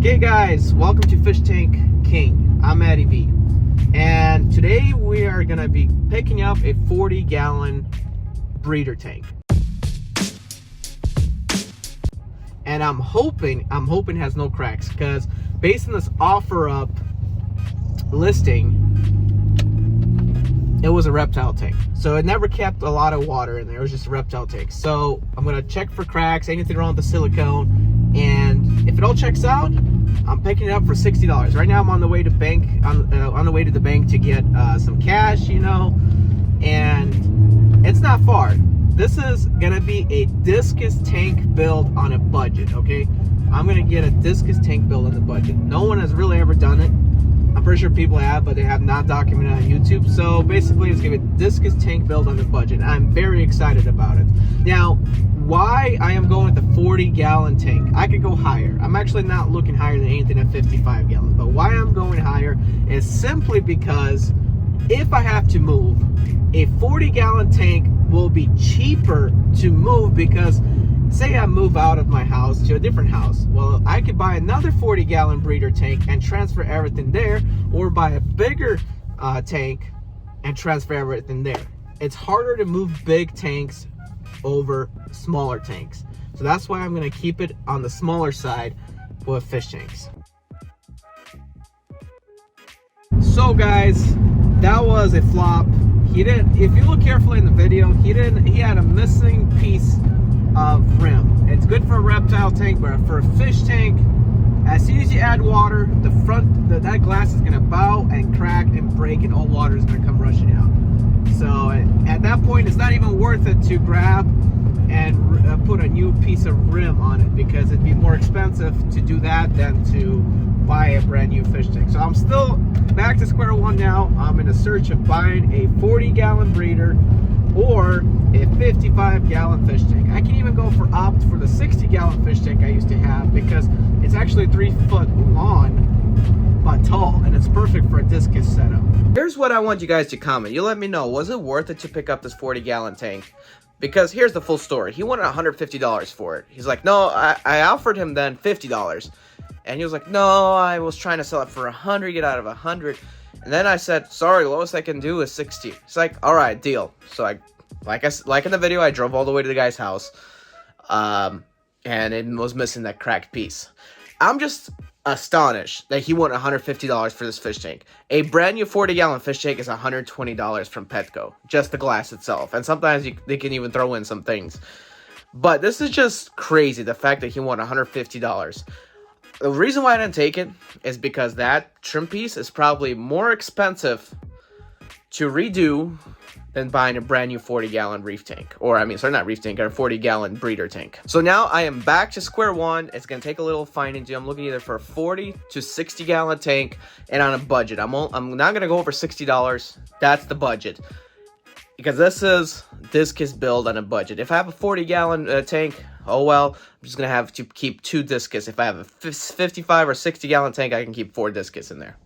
Okay guys, welcome to Fish Tank King. I'm Matty B. And today we are gonna be picking up a 40-gallon breeder tank. And I'm hoping it has no cracks, because based on this OfferUp listing, it was a reptile tank. So it never kept a lot of water in there. It was just a reptile tank. So I'm gonna check for cracks, anything wrong with the silicone, and if it all checks out, I'm picking it up for $60. Right now I'm on the way to on the way to the bank to get some cash, you know, and it's not far. This is gonna be a Discus tank build on a budget, okay? I'm gonna get a Discus tank build on the budget. No one has really ever done it. I'm pretty sure people have, but they have not documented on YouTube. So basically it's gonna be a Discus tank build on the budget. I'm very excited about it. Now, why I am going with the 40-gallon tank? I could go higher. I'm actually not looking higher than anything at 55 gallon. But why I'm going higher is simply because if I have to move, a 40-gallon tank will be cheaper to move, because say I move out of my house to a different house. Well, I could buy another 40-gallon breeder tank and transfer everything there, or buy a bigger tank and transfer everything there. It's harder to move big tanks over smaller tanks. So that's why I'm gonna keep it on the smaller side with fish tanks. So guys, that was a flop. He didn't, if you look carefully in the video, he had a missing piece of rim. It's good for a reptile tank, but for a fish tank, as soon as you add water, the front, that glass is gonna bow and crack and break, and all water is gonna come rushing out. So at that point, it's not even worth it to grab and put a new piece of rim on it, because it'd be more expensive to do that than to buy a brand new fish tank. So I'm still back to square one now. I'm in a search of buying a 40-gallon breeder or a 55-gallon fish tank. I can even opt for the 60-gallon fish tank I used to have, because it's actually 3 foot long but tall, and it's perfect for a Discus setup. Here's what I want you guys to comment. You let me know, was it worth it to pick up this 40-gallon tank? Because here's the full story. He wanted $150 for it. He's like, no, I offered him then $50. And he was like, no, I was trying to sell it for 100, get out of 100. And then I said, sorry, lowest I can do is 60. It's like, all right, deal. So like in the video, I drove all the way to the guy's house, and it was missing that cracked piece. I'm just astonished that he wanted $150 for this fish tank. A brand new 40-gallon fish tank is $120 from Petco, just the glass itself. And sometimes they can even throw in some things. But this is just crazy, the fact that he wanted $150. The reason why I didn't take it is because that trim piece is probably more expensive to redo than buying a brand new 40-gallon reef tank. Or, I mean, sorry, not reef tank, or a 40-gallon breeder tank. So now I am back to square one. It's going to take a little finding to. I'm looking either for a 40 to 60-gallon tank and on a budget. I'm not going to go over $60. That's the budget, because this is Discus build on a budget. If I have a 40-gallon tank, oh well, I'm just going to have to keep 2 Discus. If I have a 55 or 60-gallon tank, I can keep 4 Discus in there.